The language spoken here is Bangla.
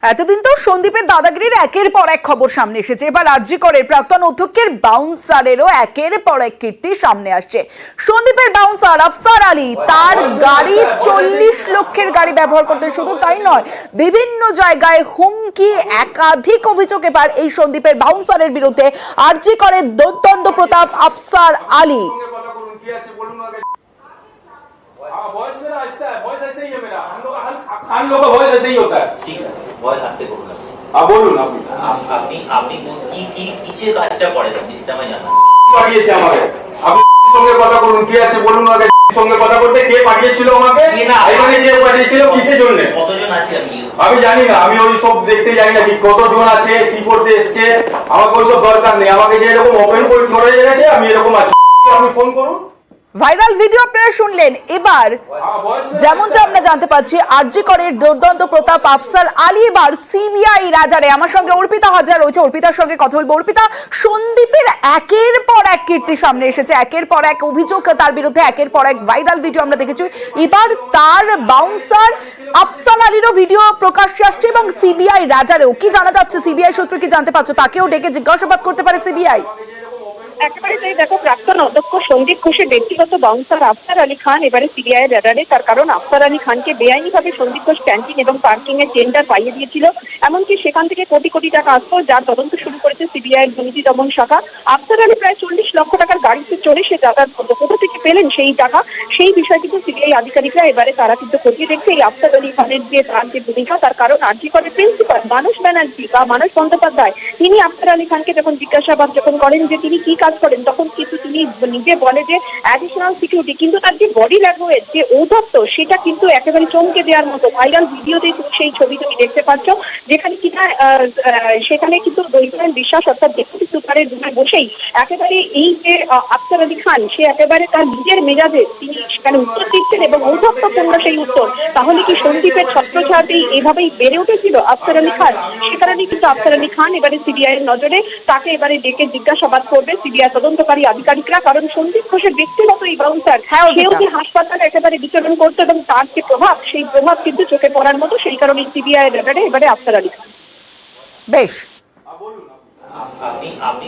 এতদিন তো সন্দীপের দাদাগিরির একের পর এক খবর সামনে এসেছে। এবার আরজি করের প্রাক্তন অধ্যক্ষের বাউন্সারেরও একের পর এক কীর্তি সামনে আসছে। সন্দীপের বাউন্সার আফসার আলী তার গাড়ি 40 লক্ষের গাড়ি ব্যবহার করতেন, শুধু তাই নয় বিভিন্ন জায়গায় হুমকি, একাধিক অভিযোগ এবার এই সন্দীপের বাউন্সারের বিরুদ্ধে। আরজি করের দৈত্যন্দ প্রতাপ আফসার আলী। वॉइस मेरा ऐसा है, वॉइस ऐसे ही है मेरा। हम लोग खान लोग का वॉइस ऐसे ही होता है। ठीक है, वॉइस आस्ते করুন। বলুন আপনি কি কিসের কাজটা করেন আপনি সেটা আমি জানা। পাঠিয়েছে আমাকে। আপনি সঙ্গে কথা বলুন, কি আছে বলুন আগে। সঙ্গে কথা বলতে কে পাঠিয়েছিল আমাকে? এখানে কে পাঠিয়েছিল, কিসের জন্য? কতজন আছে আমি জানি না, আমি ওই সব দেখতে জানি না কি কতজন আছে, কি করতে এসেছে। আমাকে ওই সব দরকার নেই। আমাকে যে এরকম ওপেন করে গেছে আমি এরকম আছি। আপনি ফোন করুন। ভাইরাল ভিডিও আপনারা শুনলেন। এবার যেমনটা আমরা জানতে পারছি আরজি করের দুর্দান্ত প্রতাপ আফসার আলী এবার সিবিআই রাডারে। আমার সঙ্গে অর্পিতা হাজার রয়েছে, অর্পিতার সঙ্গে কথা বলবো। অর্পিতা, সন্দীপের একের পর এক কীর্তি সামনে এসেছে, একের পর এক অভিযোগ তার বিরুদ্ধে, একের পর এক ভাইরাল ভিডিও আমরা দেখেছি। এবার তার বাউন্সার আফসার আলীরও ভিডিও প্রকাশ্যে আসছে এবং সিবিআই রাডারেও। কি জানা যাচ্ছে, সিবিআই সূত্রে কি জানতে পারছো? তাকেও ডেকে জিজ্ঞাসাবাদ করতে পারে সিবিআই। একেবারে তাই। দেখো, প্রাক্তন অধ্যক্ষ সন্দীপ ঘোষের ব্যক্তিগত বাউন্সার আফসার আলী খান এবারে সিবিআই এর রাডারে। তার কারণ আফসার আলী খানকে বেআইনিভাবে সন্দীপ ঘোষ ক্যান্টিন এবং পার্কিং এর টেন্ডার পাইয়ে দিয়েছিল। এমনকি সেখান থেকে কোটি কোটি টাকা আসতো, যার তদন্ত শুরু করেছে সিবিআই এর দুর্নীতি দমন শাখা। আফসার আলী প্রায় 40 লক্ষ টাকার গাড়িতে চড়ে সে যাতায়াত করতো। কোথা থেকে পেলেন সেই টাকা, সেই বিষয় কিন্তু সিবিআই আধিকারিকরা এবারে তারা কিন্তু খতিয়ে দেখছে এই আফসার আলী খানের যে তার যে ভূমিকা। তার কারণ আরজি করের প্রিন্সিপাল মানস ব্যানার্জি বা মানস বন্দ্যোপাধ্যায় তিনি আফসার আলী খানকে যখন জিজ্ঞাসাবাদ করেন যে তিনি কি কাজ করেন, তখন কিন্তু তিনি নিজে বলে যে অ্যাডিশনাল সিকিউরিটি, কিন্তু তার যে বডি ল্যাঙ্গুয়েজ, যে ঔদ্ধত্য, সেটা কিন্তু একেবারে চমকে দেওয়ার মতো। ভাইরাল ভিডিওতে তুমি সেই ছবি তুমি দেখতে পাচ্ছ, যেখানে কিনা সেখানে কিন্তু দৈবায়ন বিশ্বাস অর্থাৎ ডেপুটি সুপারের রুমে বসেই একেবারে এই যে আফসার আলী খান সে একেবারে তার নিজের মেজাজে তিনি সেখানে উত্তর দিচ্ছেন এবং ঔদ্ধত্যপূর্ণ সেই উত্তর। তাহলে কি সন্দীপের ছত্রছায়াতেই এভাবেই বেড়ে উঠেছিল আফসার আলী খান? সে কারণেই কিন্তু আফসার আলী খান এবারে সিবিআই এর নজরে, তাকে এবারে ডেকে জিজ্ঞাসাবাদ করবে সিবিআই তদন্তকারী আধিকারিকরা। কারণ সন্দীপ ঘোষের ব্যক্তিগত এই বাউন্সার, সেও যে হাসপাতালে একেবারে বিচরণ করতো এবং তার যে প্রভাব, সেই প্রভাব কিন্তু চোখে পড়ার মতো। সেই কারণে সিবিআই এর ব্যাপারে এবারে আফসার আলী খান। বেশ, আপনি